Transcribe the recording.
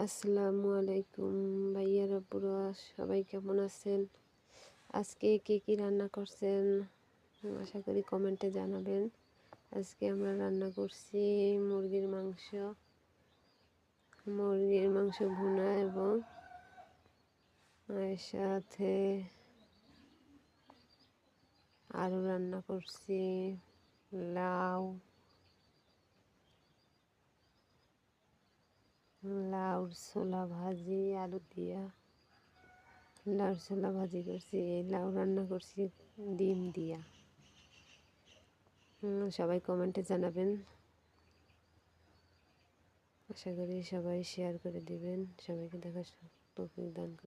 আসসালামু আলাইকুম ভাইয়ারা পুরো সবাই কেমন আছেন? আজকে কে কি রান্না করছেন আশা করি কমেন্টে জানাবেন। আজকে আমরা রান্না করছি মুরগির মাংস ভুনা এবং এর সাথে আরও রান্না করছি লাউ লাউর ছোলা ভাজি আলু দিয়া লাউর ছোলা ভাজি করছি, লাউ রান্না করছি ডিম দিয়া। সবাই কমেন্টে জানাবেন, আশা করি সবাই শেয়ার করে দিবেন, সবাইকে দেখার তৌফিক দান করুন।